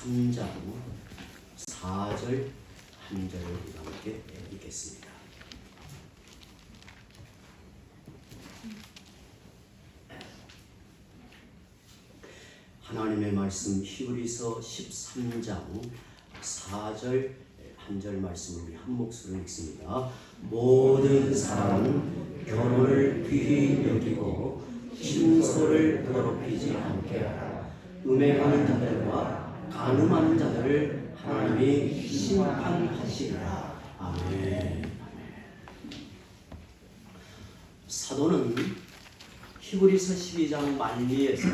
13장 4절 한 절을 우리가 함께 읽겠습니다. 하나님의 말씀 히브리서 13장 4절 한 절 말씀을 우리 한 목소리로 읽습니다. 모든 사람은 결혼을 귀히 여기고 신소를 더럽히지 않게 하라. 음행하는 자들과 간음하는 자들을 하나님이 심판하시리라. 아멘. 사도는 히브리서 12장 말미에서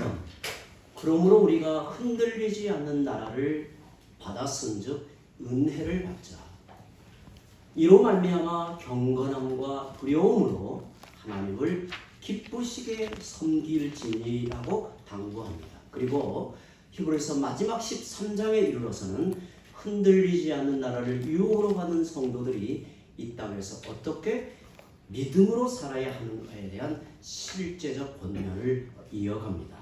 그러므로 우리가 흔들리지 않는 나라를 받았은즉 은혜를 받자. 이로 말미암아 경건함과 두려움으로 하나님을 기쁘시게 섬길지니라고 당부합니다. 그리고 히브리서 마지막 13장에 이르러서는 흔들리지 않는 나라를 유혹으로 받은 성도들이 이 땅에서 어떻게 믿음으로 살아야 하는가에 대한 실제적 권면을 이어갑니다.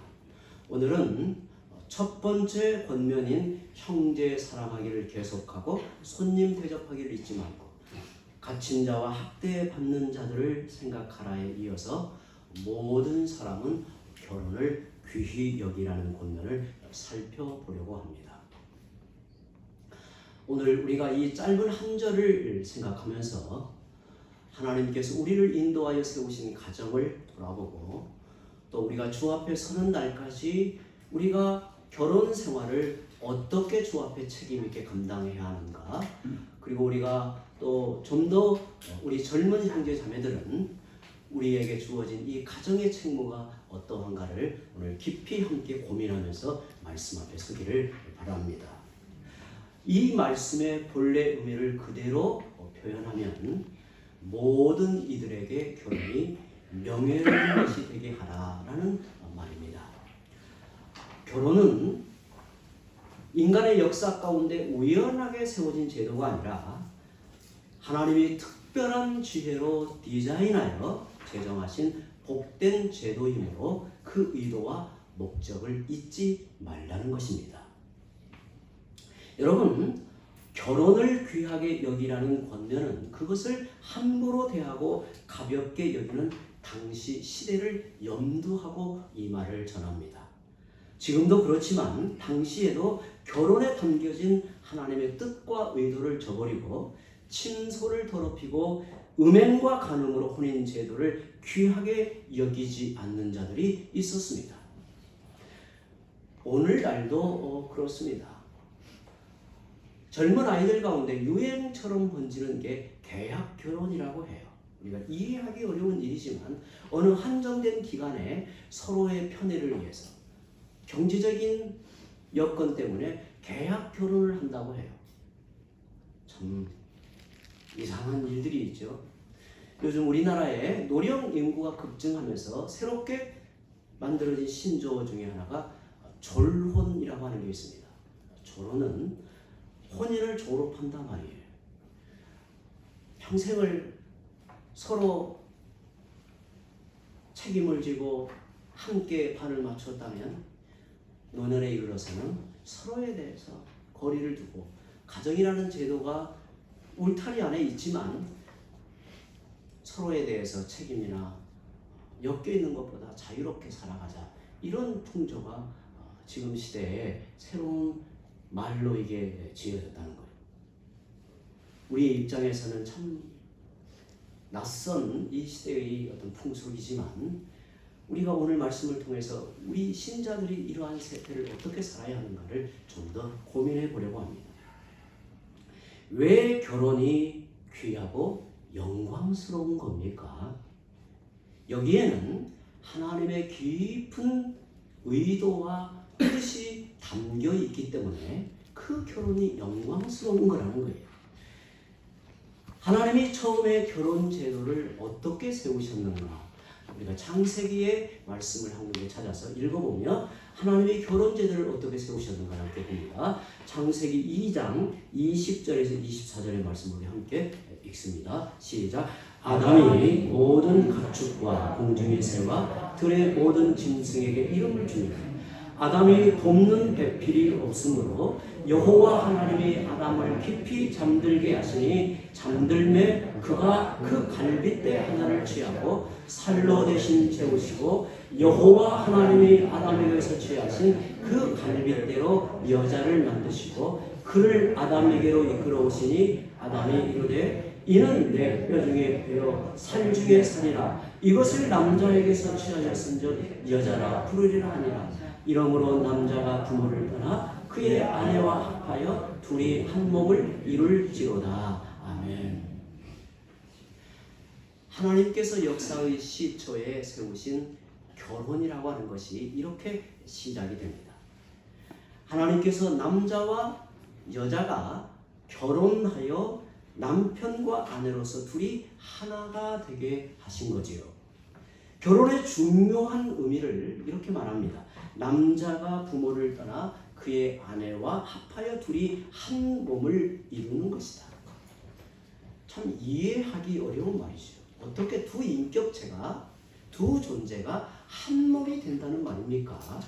오늘은 첫 번째 권면인 형제 사랑하기를 계속하고 손님 대접하기를 잊지 말고 갇힌 자와 학대받는 자들을 생각하라에 이어서 모든 사람은 결혼을 귀히 여기라는 권면을 살펴보려고 합니다. 오늘 우리가 이 짧은 한 절을 생각하면서 하나님께서 우리를 인도하여 세우신 가정을 돌아보고 또 우리가 주 앞에 서는 날까지 우리가 결혼 생활을 어떻게 주 앞에 책임 있게 감당해야 하는가, 그리고 우리가 또 좀 더 우리 젊은 형제 자매들은 우리에게 주어진 이 가정의 책무가 어떠한가를 오늘 깊이 함께 고민하면서 말씀 앞에 서기를 바랍니다. 이 말씀의 본래 의미를 그대로 표현하면 모든 이들에게 결혼이 명예로운 것이 되게 하라라는 말입니다. 결혼은 인간의 역사 가운데 우연하게 세워진 제도가 아니라 하나님이 특별한 지혜로 디자인하여 제정하신 복된 제도이므로 그 의도와 목적을 잊지 말라는 것입니다. 여러분, 결혼을 귀하게 여기라는 권면은 그것을 함부로 대하고 가볍게 여기는 당시 시대를 염두하고 이 말을 전합니다. 지금도 그렇지만 당시에도 결혼에 담겨진 하나님의 뜻과 의도를 저버리고 친소를 더럽히고 음행과 간음으로 혼인 제도를 귀하게 여기지 않는 자들이 있었습니다. 오늘날도 그렇습니다. 젊은 아이들 가운데 유행처럼 번지는 게 계약 결혼이라고 해요. 우리가 이해하기 어려운 일이지만 어느 한정된 기간에 서로의 편의를 위해서 경제적인 여건 때문에 계약 결혼을 한다고 해요. 참 이상한 일들이 있죠. 요즘 우리나라에 노령 인구가 급증하면서 새롭게 만들어진 신조어 중에 하나가 졸혼이라고 하는 게 있습니다. 졸혼은 혼인을 졸업한단 말이에요. 평생을 서로 책임을 지고 함께 반을 맞췄다면 노년에 이르러서는 서로에 대해서 거리를 두고 가정이라는 제도가 울타리 안에 있지만 서로에 대해서 책임이나 엮여 있는 것보다 자유롭게 살아가자, 이런 풍조가 지금 시대에 새로운 말로 이게 지어졌다는 거예요. 우리 입장에서는 참 낯선 이 시대의 어떤 풍속이지만 우리가 오늘 말씀을 통해서 우리 신자들이 이러한 세태를 어떻게 살아야 하는가를 좀 더 고민해 보려고 합니다. 왜 결혼이 귀하고 영광스러운 겁니까? 여기에는 하나님의 깊은 의도와 뜻이 담겨 있기 때문에 그 결혼이 영광스러운 거라는 거예요. 하나님이 처음에 결혼 제도를 어떻게 세우셨는가? 우리가 창세기의 말씀을 한 군데 찾아서 읽어보면 하나님이 결혼 제도를 어떻게 세우셨는가 함께 봅니다. 창세기 2장 20절에서 24절의 말씀을 우리 함께 읽습니다. 시작. 아담이 모든 가축과 공중의 새와 들의 모든 짐승에게 이름을 주니라. 아담이 돕는 배필이 없으므로 여호와 하나님이 아담을 깊이 잠들게 하시니 잠들매 그가 그 갈빗대 하나를 취하고 살로 대신 재우시고 여호와 하나님이 아담에게서 취하신 그 갈빗대로 여자를 만드시고 그를 아담에게로 이끌어 오시니 아담이 이르되 이는 내 뼈 중에 뼈 살 중에 살이라 이것을 남자에게서 취하였은즉 여자라 부르리라 하니라. 이러므로 남자가 부모를 떠나 그의 아내와 합하여 둘이 한 몸을 이룰지로다. 아멘. 하나님께서 역사의 시초에 세우신 결혼이라고 하는 것이 이렇게 시작이 됩니다. 하나님께서 남자와 여자가 결혼하여 남편과 아내로서 둘이 하나가 되게 하신 거지요. 결혼의 중요한 의미를 이렇게 말합니다. 남자가 부모를 떠나 그의 아내와 합하여 둘이 한 몸을 이루는 것이다. 참 이해하기 어려운 말이죠. 어떻게 두 인격체가, 두 존재가 한 몸이 된다는 말입니까?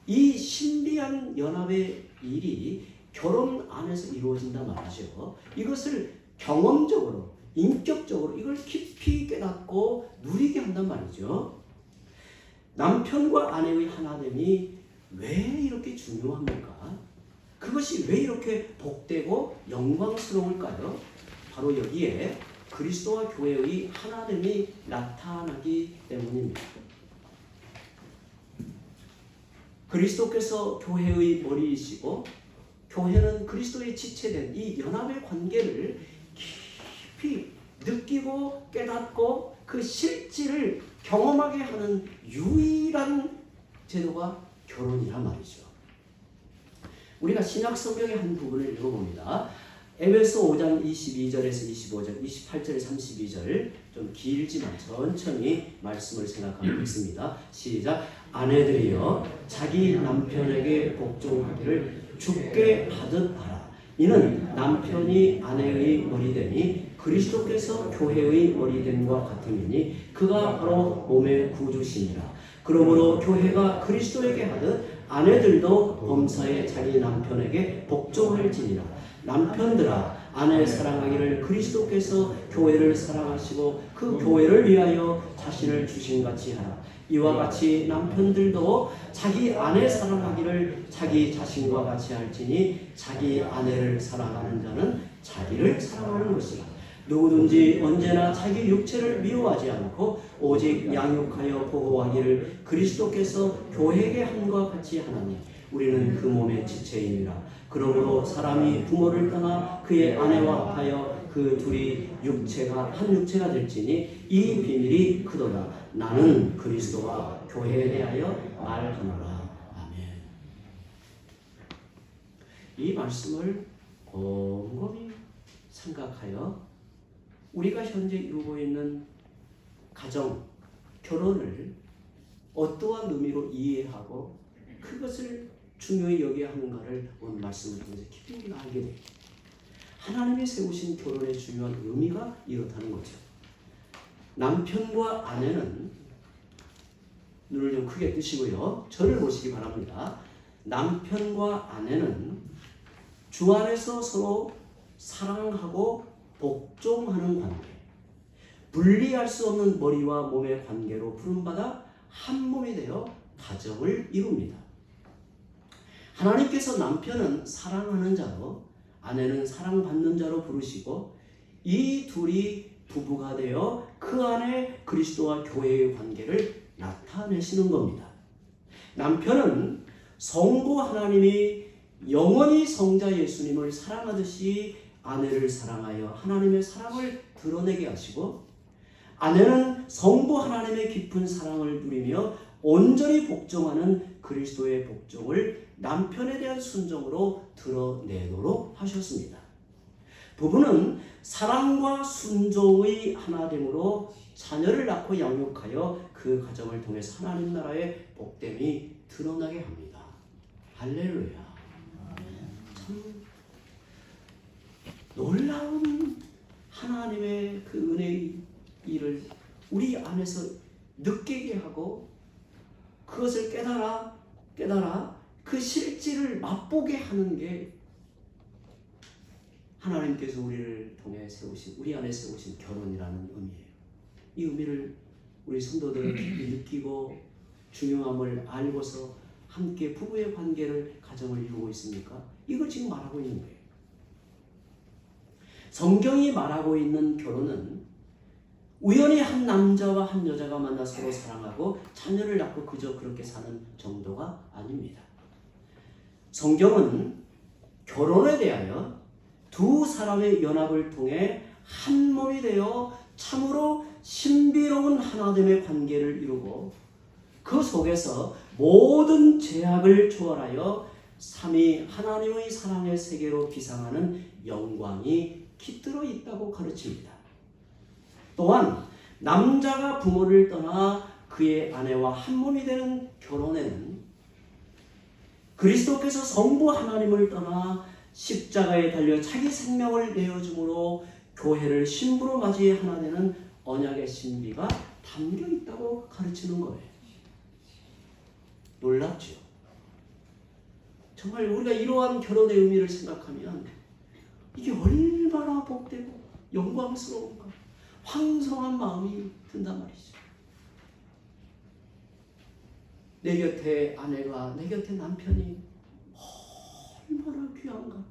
이 신비한 연합의 일이 결혼 안에서 이루어진단 말이죠. 이것을 경험적으로, 인격적으로 이걸 깊이 깨닫고 누리게 한단 말이죠. 남편과 아내의 하나됨이 왜 이렇게 중요합니까? 그것이 왜 이렇게 복되고 영광스러울까요? 바로 여기에 그리스도와 교회의 하나됨이 나타나기 때문입니다. 그리스도께서 교회의 머리이시고 교회는 그리스도의 지체된 이 연합의 관계를 깊이 느끼고 깨닫고 그 실질을 경험하게 하는 유일한 제도가 결혼이란 말이죠. 우리가 신약 성경의 한 부분을 읽어봅니다. 에베소 5장 22절에서 25절, 28절에 32절 좀 길지만 천천히 말씀을 생각하고 있습니다. 시작. 아내들이여 자기 남편에게 복종하기를 주께 하듯 하라. 이는 남편이 아내의 머리되니 그리스도께서 교회의 머리됨과 같음이니 그가 바로 몸의 구주시니라. 그러므로 교회가 그리스도에게 하듯 아내들도 범사에 자기 남편에게 복종할지니라. 남편들아 아내 사랑하기를 그리스도께서 교회를 사랑하시고 그 교회를 위하여 자신을 주신같이 하라. 이와 같이 남편들도 자기 아내 사랑하기를 자기 자신과 같이 할지니 자기 아내를 사랑하는 자는 자기를 사랑하는 것이라. 누구든지 언제나 자기 육체를 미워하지 않고 오직 양육하여 보호하기를 그리스도께서 교회에게 함과 같이 하나니 우리는 그 몸의 지체이니라. 그러므로 사람이 부모를 떠나 그의 아내와 합하여 그 둘이 한 육체가 될지니 이 비밀이 크도다. 나는 그리스도와 교회에 대하여 말하노라. 아멘. 이 말씀을 곰곰이 생각하여 우리가 현재 이루고 있는 가정, 결혼을 어떠한 의미로 이해하고 그것을 중요히 여겨야 하는가를 오늘 말씀을 통해서 깊이 우리가 알게 됩니다. 하나님이 세우신 결혼의 중요한 의미가 이렇다는 거죠. 남편과 아내는 눈을 좀 크게 뜨시고요. 저를 보시기 바랍니다. 남편과 아내는 주 안에서 서로 사랑하고 복종하는 관계, 분리할 수 없는 머리와 몸의 관계로 부름받아 한 몸이 되어 가정을 이룹니다. 하나님께서 남편은 사랑하는 자로 아내는 사랑받는 자로 부르시고 이 둘이 부부가 되어 그 안에 그리스도와 교회의 관계를 나타내시는 겁니다. 남편은 성부 하나님이 영원히 성자 예수님을 사랑하듯이 아내를 사랑하여 하나님의 사랑을 드러내게 하시고 아내는 성부 하나님의 깊은 사랑을 누리며 온전히 복종하는 그리스도의 복종을 남편에 대한 순종으로 드러내도록 하셨습니다. 부부는 사랑과 순종의 하나됨으로 자녀를 낳고 양육하여 그 가정을 통해서 하나님 나라의 복됨이 드러나게 합니다. 할렐루야. 참 놀라운 하나님의 그 은혜의 일을 우리 안에서 느끼게 하고 그것을 깨달아 깨달아 그 실질을 맛보게 하는 게 하나님께서 우리를 통해 세우신, 우리 안에 세우신 결혼이라는 의미예요. 이 의미를 우리 성도들은 깊이 느끼고 중요함을 알고서 함께 부부의 관계를, 가정을 이루고 있습니까? 이걸 지금 말하고 있는 거예요. 성경이 말하고 있는 결혼은 우연히 한 남자와 한 여자가 만나 서로 사랑하고 자녀를 낳고 그저 그렇게 사는 정도가 아닙니다. 성경은 결혼에 대하여 두 사람의 연합을 통해 한 몸이 되어 참으로 신비로운 하나됨의 관계를 이루고 그 속에서 모든 죄악을 초월하여 삼위 하나님의 사랑의 세계로 비상하는 영광이 깃들어 있다고 가르칩니다. 또한 남자가 부모를 떠나 그의 아내와 한 몸이 되는 결혼에는 그리스도께서 성부 하나님을 떠나 십자가에 달려 자기 생명을 내어줌으로 교회를 신부로 맞이해 하나 되는 언약의 신비가 담겨 있다고 가르치는 거예요. 놀랍죠? 정말 우리가 이러한 결혼의 의미를 생각하면 이게 얼마나 복되고 영광스러운가, 황송한 마음이 든단 말이죠. 내 곁에 아내가, 내 곁에 남편이 얼마나 귀한가,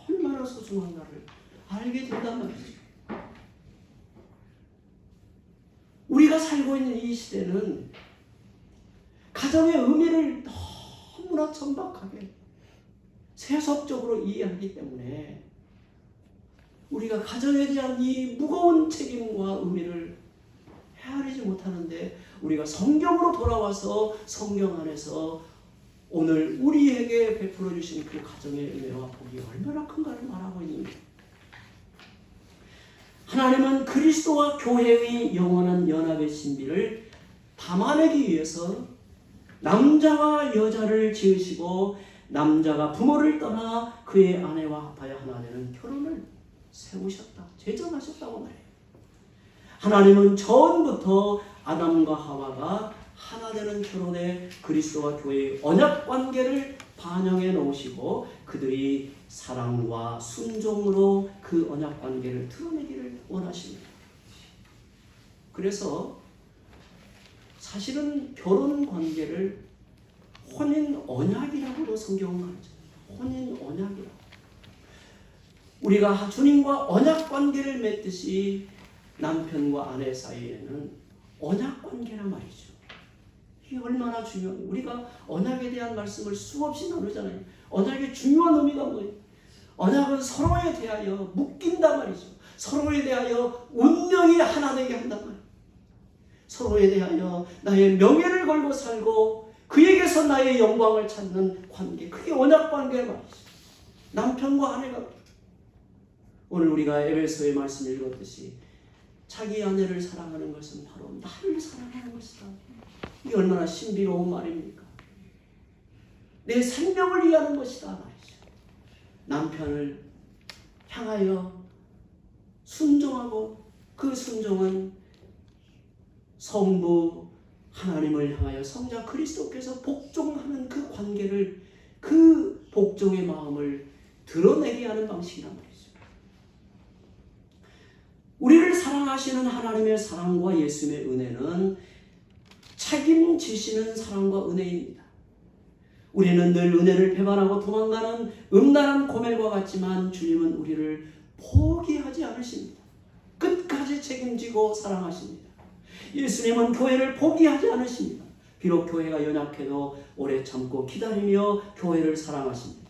얼마나 소중한가를 알게 된단 말이죠. 우리가 살고 있는 이 시대는 가정의 의미를 너무나 천박하게 세속적으로 이해하기 때문에 우리가 가정에 대한 이 무거운 책임과 의미를 헤아리지 못하는데, 우리가 성경으로 돌아와서 성경 안에서 오늘 우리에게 베풀어 주신 그 가정의 은혜와 복이 얼마나 큰가를 말하고 있는 거예요. 하나님은 그리스도와 교회의 영원한 연합의 신비를 담아내기 위해서 남자와 여자를 지으시고 남자가 부모를 떠나 그의 아내와 합하여 하나 되는 결혼을 세우셨다, 제정하셨다고 말해요. 하나님은 처음부터 아담과 하와가 하나 되는 결혼에 그리스도와 교회의 언약 관계를 반영해 놓으시고 그들이 사랑과 순종으로 그 언약 관계를 드러내기를 원하십니다. 그래서 사실은 결혼 관계를 혼인 언약이라고도 성경은 가르쳐요. 혼인 언약이라고. 우리가 주님과 언약 관계를 맺듯이 남편과 아내 사이에는 언약 관계란 말이죠. 이게 얼마나 중요해요. 우리가 언약에 대한 말씀을 수없이 나누잖아요. 언약의 중요한 의미가 뭐예요? 언약은 서로에 대하여 묶인단 말이죠. 서로에 대하여 운명이 하나 되게 한단 말이에요. 서로에 대하여 나의 명예를 걸고 살고 그에게서 나의 영광을 찾는 관계, 그게 언약 관계란 말이죠. 남편과 아내가. 오늘 우리가 에베소의 말씀을 읽었듯이 자기 아내를 사랑하는 것은 바로 나를 사랑하는 것이다. 이게 얼마나 신비로운 말입니까? 내 생명을 위하는 것이다 말이죠. 남편을 향하여 순종하고 그 순종은 성부 하나님을 향하여 성자 그리스도께서 복종하는 그 관계를, 그 복종의 마음을 드러내게 하는 방식이란 말이죠. 우리를 사랑하시는 하나님의 사랑과 예수님의 은혜는 책임지시는 사랑과 은혜입니다. 우리는 늘 은혜를 배반하고 도망가는 음란한 고멜과 같지만 주님은 우리를 포기하지 않으십니다. 끝까지 책임지고 사랑하십니다. 예수님은 교회를 포기하지 않으십니다. 비록 교회가 연약해도 오래 참고 기다리며 교회를 사랑하십니다.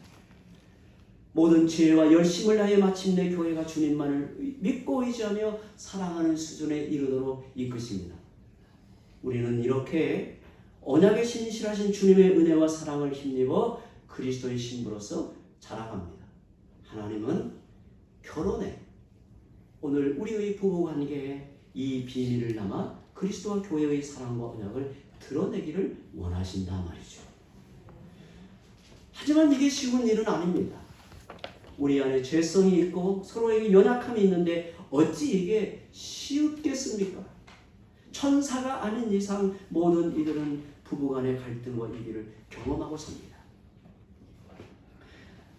모든 지혜와 열심을 다해 마침내 교회가 주님만을 믿고 의지하며 사랑하는 수준에 이르도록 이끄십니다. 우리는 이렇게 언약의 신실하신 주님의 은혜와 사랑을 힘입어 그리스도의 신부로서 자라갑니다. 하나님은 결혼에, 오늘 우리의 부부관계에 이 비밀을 담아 그리스도와 교회의 사랑과 언약을 드러내기를 원하신다 말이죠. 하지만 이게 쉬운 일은 아닙니다. 우리 안에 죄성이 있고 서로에게 연약함이 있는데 어찌 이게 쉽겠습니까? 천사가 아닌 이상 모든 이들은 부부간의 갈등과 위기를 경험하고 삽니다.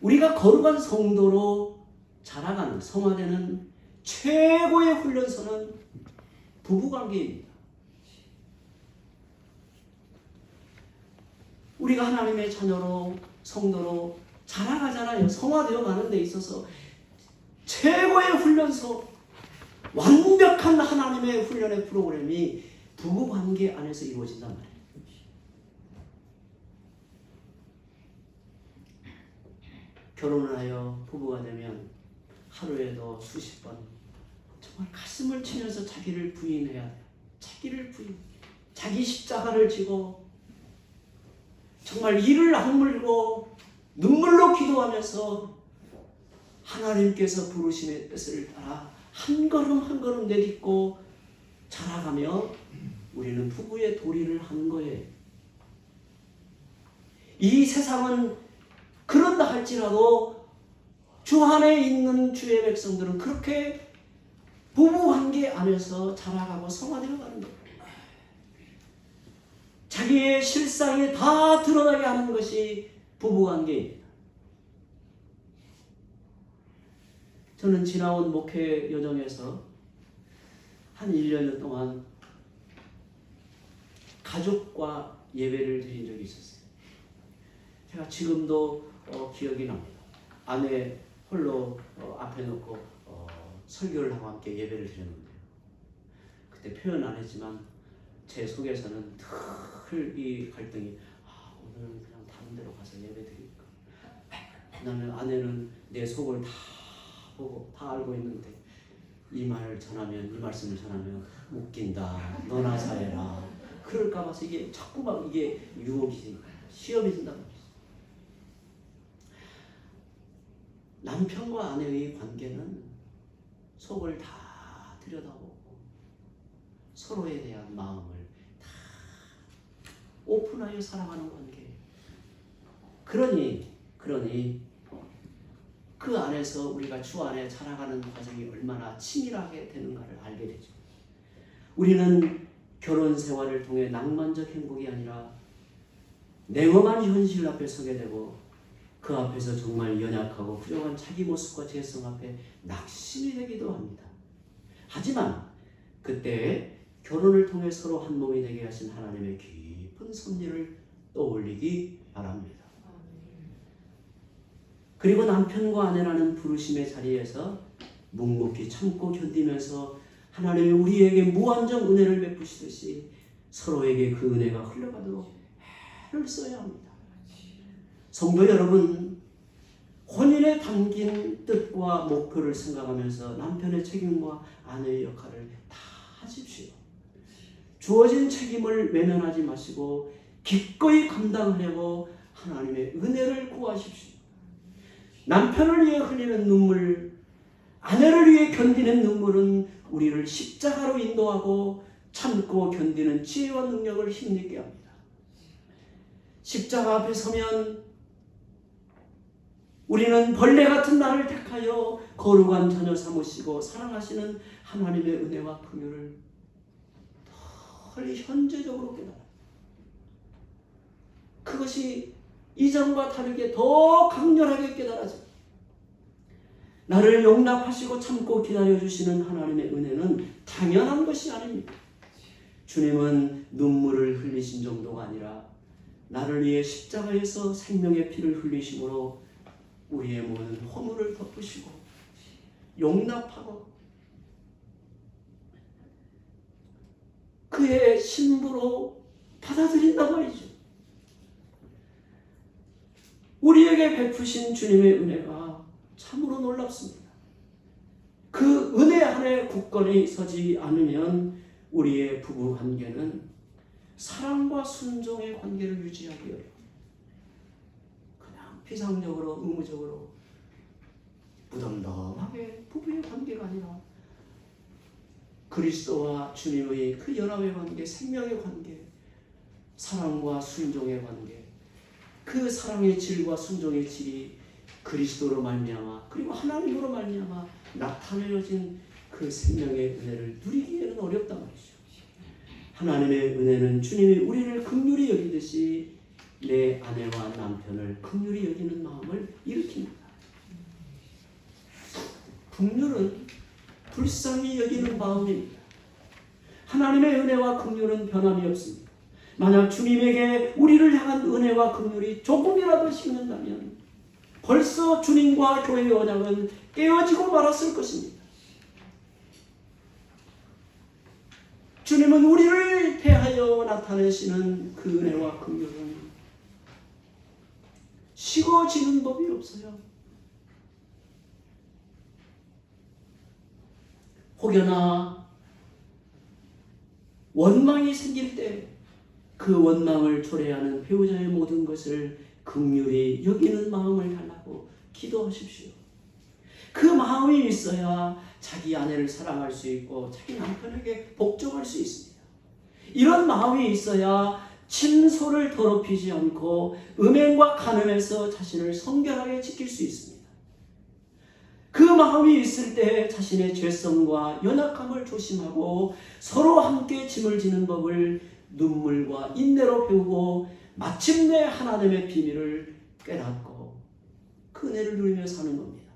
우리가 거룩한 성도로 자라가는 성화되는 최고의 훈련소는 부부관계입니다. 우리가 하나님의 자녀로 성도로 자라가잖아요. 성화되어 가는 데 있어서 최고의 훈련소, 완벽한 하나님의 훈련의 프로그램이 부부관계 안에서 이루어진단 말이에요. 결혼을 하여 부부가 되면 하루에도 수십 번 정말 가슴을 치면서 자기를 부인해야 돼요. 자기 십자가를 지고 정말 이를 악물고 눈물로 기도하면서 하나님께서 부르심의 뜻을 따라 한 걸음 한 걸음 내딛고 자라가며 우리는 부부의 도리를 하는 거예요. 이 세상은 그런다 할지라도 주 안에 있는 주의 백성들은 그렇게 부부관계 안에서 자라가고 성화되어 가는 거예요. 자기의 실상이 다 드러나게 하는 것이 부부관계입니다. 저는 지나온 목회 여정에서 한 1년 동안 가족과 예배를 드린 적이 있었어요. 제가 지금도 기억이 납니다. 아내 홀로 앞에 놓고 설교를 하고 함께 예배를 드렸는데요. 그때 표현 안 했지만 제 속에서는 늘 이 갈등이 오늘은 그냥 다른 데로 가서 예배 드릴까. 나는 아내는 내 속을 다 보고 다 알고 있는데 이 말을 전하면, 이 말씀을 전하면 웃긴다, 너나 잘해라 그럴까 봐서 이게 자꾸 막 이게 유혹이 시험해진단 말이에요. 남편과 아내의 관계는 속을 다 들여다보고 서로에 대한 마음을 다 오픈하여 사랑하는 관계예요. 그러니 그 안에서 우리가 주 안에 자라가는 과정이 얼마나 치밀하게 되는가를 알게 되죠. 우리는 결혼 생활을 통해 낭만적 행복이 아니라 냉엄한 현실 앞에 서게 되고 그 앞에서 정말 연약하고 부족한 자기 모습과 죄성 앞에 낙심이 되기도 합니다. 하지만 그때 결혼을 통해 서로 한 몸이 되게 하신 하나님의 깊은 섭리를 떠올리기 바랍니다. 그리고 남편과 아내라는 부르심의 자리에서 묵묵히 참고 견디면서 하나님이 우리에게 무한정 은혜를 베푸시듯이 서로에게 그 은혜가 흘러가도록 애를 써야 합니다. 성도 여러분, 혼인에 담긴 뜻과 목표를 생각하면서 남편의 책임과 아내의 역할을 다 하십시오. 주어진 책임을 외면하지 마시고 기꺼이 감당하려고 하나님의 은혜를 구하십시오. 남편을 위해 흘리는 눈물, 아내를 위해 견디는 눈물은 우리를 십자가로 인도하고 참고 견디는 지혜와 능력을 힘있게 합니다. 십자가 앞에 서면 우리는 벌레 같은 나를 택하여 거룩한 자녀 삼으시고 사랑하시는 하나님의 은혜와 긍휼을 덜 현재적으로 깨달아요. 그것이 이전과 다르게 더 강렬하게 깨달아져. 나를 용납하시고 참고 기다려주시는 하나님의 은혜는 당연한 것이 아닙니다. 주님은 눈물을 흘리신 정도가 아니라 나를 위해 십자가에서 생명의 피를 흘리심으로 우리의 모든 허물을 덮으시고 용납하고 그의 신부로 받아들인단 말이죠. 우리에게 베푸신 주님의 은혜가 참으로 놀랍습니다. 그 은혜 안에 굳건히 서지 않으면 우리의 부부 관계는 사랑과 순종의 관계를 유지하기 어려워요. 그냥 피상적으로 의무적으로 무덤덤하게 부부의 관계가 아니라 그리스도와 주님의 그 연합의 관계, 생명의 관계, 사랑과 순종의 관계, 그 사랑의 질과 순종의 질이 그리스도로 말미암아 그리고 하나님으로 말미암아 나타내어진 그 생명의 은혜를 누리기에는 어렵단 말이죠. 하나님의 은혜는 주님이 우리를 긍휼히 여기듯이 내 아내와 남편을 긍휼히 여기는 마음을 일으킵니다. 긍휼은 불쌍히 여기는 마음입니다. 하나님의 은혜와 긍휼은 변함이 없습니다. 만약 주님에게 우리를 향한 은혜와 긍휼이 조금이라도 식는다면 벌써 주님과 교회의 언약은 깨어지고 말았을 것입니다. 주님은 우리를 대하여 나타내시는 그 은혜와 긍휼은 식어지는 법이 없어요. 혹여나 원망이 생길 때 그 원망을 초래하는 배우자의 모든 것을 긍휼히 여기는 마음을 달라고 기도하십시오. 그 마음이 있어야 자기 아내를 사랑할 수 있고 자기 남편에게 복종할 수 있습니다. 이런 마음이 있어야 침소를 더럽히지 않고 음행과 간음에서 자신을 성결하게 지킬 수 있습니다. 그 마음이 있을 때 자신의 죄성과 연약함을 조심하고 서로 함께 짐을 지는 법을 눈물과 인내로 배우고 마침내 하나님의 비밀을 깨닫고 그 은혜를 누리며 사는 겁니다.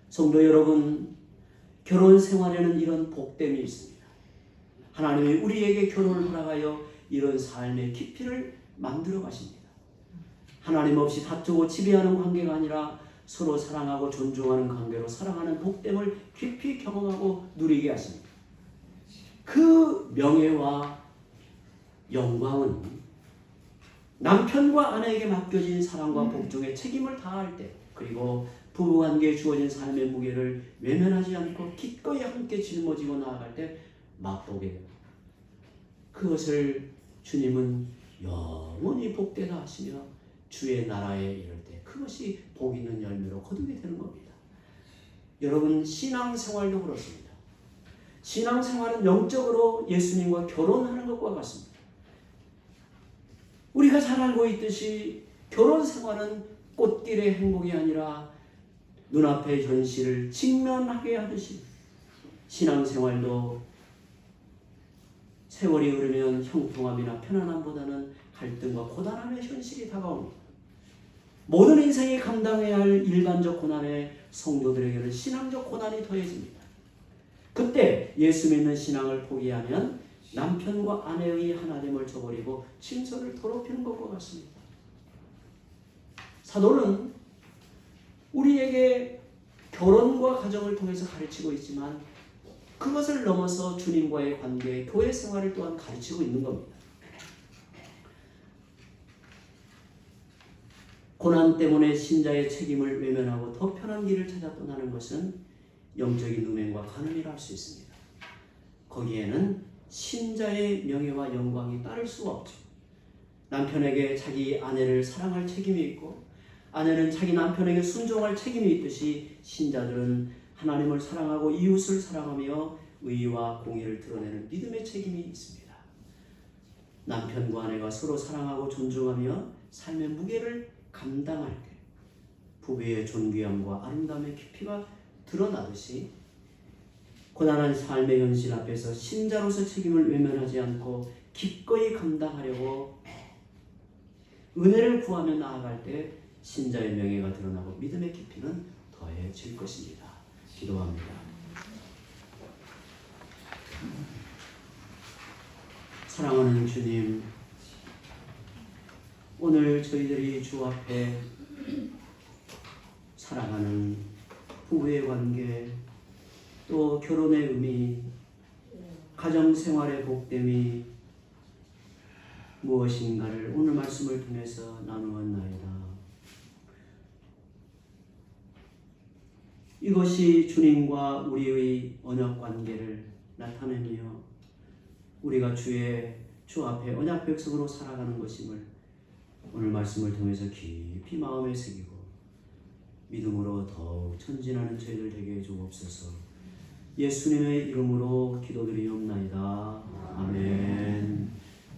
성도 여러분, 결혼 생활에는 이런 복됨이 있습니다. 하나님이 우리에게 결혼을 허락하여 이런 삶의 깊이를 만들어 가십니다. 하나님 없이 다투고 지배하는 관계가 아니라 서로 사랑하고 존중하는 관계로 사랑하는 복됨을 깊이 경험하고 누리게 하십니다. 그 명예와 영광은 남편과 아내에게 맡겨진 사랑과 복종의 책임을 다할 때, 그리고 부부관계에 주어진 삶의 무게를 외면하지 않고 기꺼이 함께 짊어지고 나아갈 때 맛보게 됩니다. 그것을 주님은 영원히 복되다 하시며 주의 나라에 이를 때 그것이 복 있는 열매로 거두게 되는 겁니다. 여러분, 신앙생활도 그렇습니다. 신앙생활은 영적으로 예수님과 결혼하는 것과 같습니다. 우리가 잘 알고 있듯이 결혼생활은 꽃길의 행복이 아니라 눈앞의 현실을 직면하게 하듯이 신앙생활도 세월이 흐르면 형통함이나 편안함보다는 갈등과 고단함의 현실이 다가옵니다. 모든 인생이 감당해야 할 일반적 고난에 성도들에게는 신앙적 고난이 더해집니다. 그때 예수 믿는 신앙을 포기하면 남편과 아내의 하나됨을 저버리고 침소를 더럽히는 것과 같습니다. 사도는 우리에게 결혼과 가정을 통해서 가르치고 있지만 그것을 넘어서 주님과의 관계, 교회 생활을 또한 가르치고 있는 겁니다. 고난 때문에 신자의 책임을 외면하고 더 편한 길을 찾아 떠나는 것은 영적인 음행과 간음이라 할 수 있습니다. 거기에는 신자의 명예와 영광이 따를 수가 없죠. 남편에게 자기 아내를 사랑할 책임이 있고 아내는 자기 남편에게 순종할 책임이 있듯이 신자들은 하나님을 사랑하고 이웃을 사랑하며 의와 공의를 드러내는 믿음의 책임이 있습니다. 남편과 아내가 서로 사랑하고 존중하며 삶의 무게를 감당할 때 부부의 존귀함과 아름다움의 깊이가 드러나듯이 고난한 삶의 현실 앞에서 신자로서 책임을 외면하지 않고 기꺼이 감당하려고 은혜를 구하며 나아갈 때 신자의 명예가 드러나고 믿음의 깊이는 더해질 것입니다. 기도합니다. 사랑하는 주님, 오늘 저희들이 주 앞에 사랑하는 부부의 관계, 또 결혼의 의미, 가정생활의 복됨이 무엇인가를 오늘 말씀을 통해서 나누었나이다. 이것이 주님과 우리의 언약 관계를 나타내며 우리가 주 앞에 언약 백성으로 살아가는 것임을 오늘 말씀을 통해서 깊이 마음에 새기고 믿음으로 더욱 전진하는 저희들 되게 해주옵소서. 예수님의 이름으로 기도드리옵나이다. 아멘.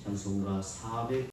찬송가 400